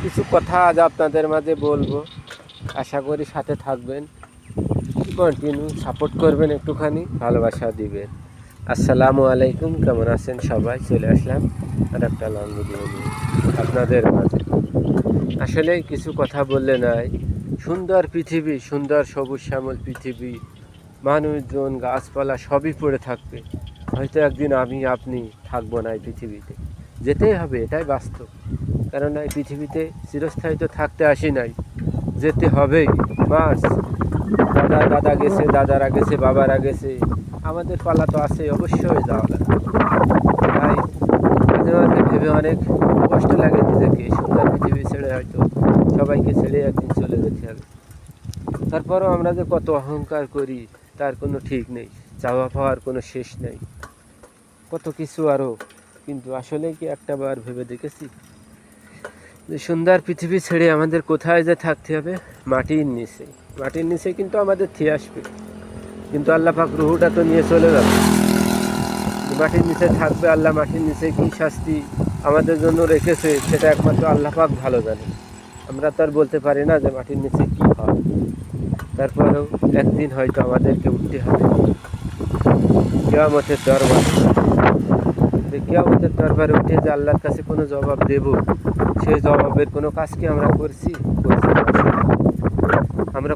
কিছু কথা আজ আপনাদের মাঝে বলবো, আশা করি সাথে থাকবেন, কন্টিনিউ সাপোর্ট করবেন, একটুখানি ভালোবাসা দিবেন। আসসালামু আলাইকুম, কেমন আছেন সবাই? চলে আসলাম আর একটা লং ভিডিও নিয়ে আপনাদের মাঝে। আসলে কিছু কথা বললে নাই, সুন্দর পৃথিবী, সুন্দর সবুজ শ্যামল পৃথিবী, মানুষজন গাছপালা সবই পড়ে থাকবে। হয়তো একদিন আমি আপনি থাকবো না এই পৃথিবীতে, যেতেই হবে, এটাই বাস্তব। কারণ এই পৃথিবীতে চিরস্থায়ী তো থাকতে আসি নাই, যেতে হবেই। মাস দাদা গেছে, দাদারা গেছে, বাবারা গেছে, আমাদের পালা তো আছে, অবশ্যই যাওয়া লাগবে। তাই মাঝে মাঝে ভেবে অনেক কষ্ট লাগে নিজেকে, সুন্দর পৃথিবী ছেড়ে হয়তো সবাইকে ছেড়ে একদিন চলে যেতে হবে। তারপরও আমরা যে কত অহংকার করি তার কোনো ঠিক নেই, চাওয়া পাওয়ার কোনো শেষ নেই, কত কিছু আরও। কিন্তু আসলে কি একটা বার ভেবে দেখেছি যে সুন্দর পৃথিবী ছেড়ে আমাদের কোথায় যে থাকতে হবে? মাটির নিচে। মাটির নিচে কিন্তু আমাদের থিয়ে আসবে, কিন্তু আল্লাহ পাক রুহুটা তো নিয়ে চলে যাবে। মাটির নিচে থাকবে, আল্লাহ মাটির নিচে কী শাস্তি আমাদের জন্য রেখেছে সেটা একমাত্র আল্লাহ পাক ভালো জানে। আমরা তো আর বলতে পারি না যে মাটির নিচে কী হয়। তারপরেও একদিন হয়তো আমাদেরকে উঠতে হবে কিয়ামতের দরবারে। কিয়ামতের দরবারে উঠে যে আল্লাহর কাছে কোনো জবাব দেব, সেই জবাবের কোনো কাজ কি আমরা করছি? আমরা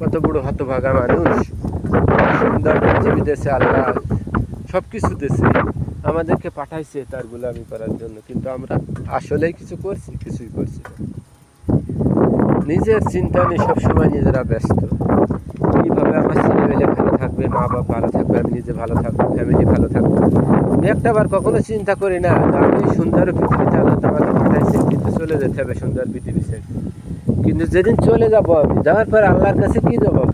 কত বড় হতভাগা মানুষ। সুন্দর পৃথিবী দেশে আল্লাহ সব কিছু দেশে আমাদেরকে পাঠাইছে তার গোলামি করার জন্য, কিন্তু আমরা আসলেই কিছু করছি? কিছুই করছি না। নিজের চিন্তা নিয়ে সবসময় নিজেরা ব্যস্ত। কীভাবে আমার ছেলেমেয়ে ভালো থাকবে, মা বাবা ভালো থাকবে, আমি নিজে ভালো থাকবো, ফ্যামিলি ভালো থাকবে, আমি একটা বার কখনো চিন্তা করি না আমি সুন্দর পৃথিবীতে আল্লাহ আমাকে পাঠাইছে, কিন্তু চলে যেতে হবে সুন্দর পৃথিবী ছেড়ে। কিন্তু যেদিন চলে যাবো, আমি যাওয়ার পর আল্লাহর কাছে কী জবাব?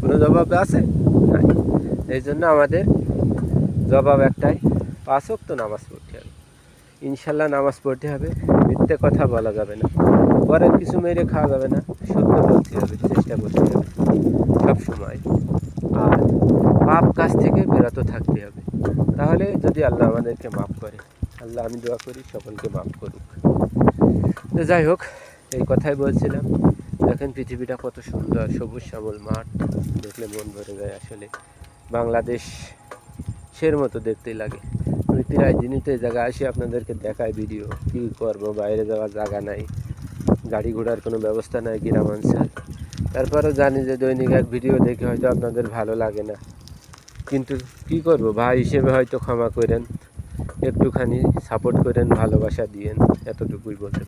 কোনো জবাব আছে? নাই। এই জন্য আমাদের জবাব একটাই, 5 ওয়াক্ত নামাজ পড়তে হবে। ইনশাল্লাহ নামাজ পড়তে হবে, মিথ্যে কথা বলা যাবে না, পরের কিছু মেরে খাওয়া যাবে না, সত্য বলতে হবে, চেষ্টা করতে হবে সব সময়। আর পাপ কাজ থেকে বিরত থাকতে হবে, তাহলে যদি আল্লাহ আমাদেরকে মাফ করে। আল্লাহ, আমি দোয়া করি সকলকে মাফ করুক। তো যাই হোক, এই কথাই বলছিলাম। দেখেন পৃথিবীটা কত সুন্দর, সবুজ শ্যামল মাঠ, দেখলে মন ভরে যায়। আসলে বাংলাদেশের মতো দেখতেই লাগে। আমি প্রায় দিনই তো এই জায়গায় আসি, আপনাদেরকে দেখায় ভিডিও। কী করবো, বাইরে যাওয়ার জায়গা নাই, গাড়ি ঘোড়ার কোনো ব্যবস্থা নাই, গ্রামাঞ্চল। তারপরেও জানি যে দৈনিক এক ভিডিও দেখে হয়তো আপনাদের ভালো লাগে না, কিন্তু কি করব, ভাই হিসেবে হয়তো ক্ষমা করেন, একটুখানি সাপোর্ট করেন, ভালোবাসা দিয়েন, এতটুকুই বলতে।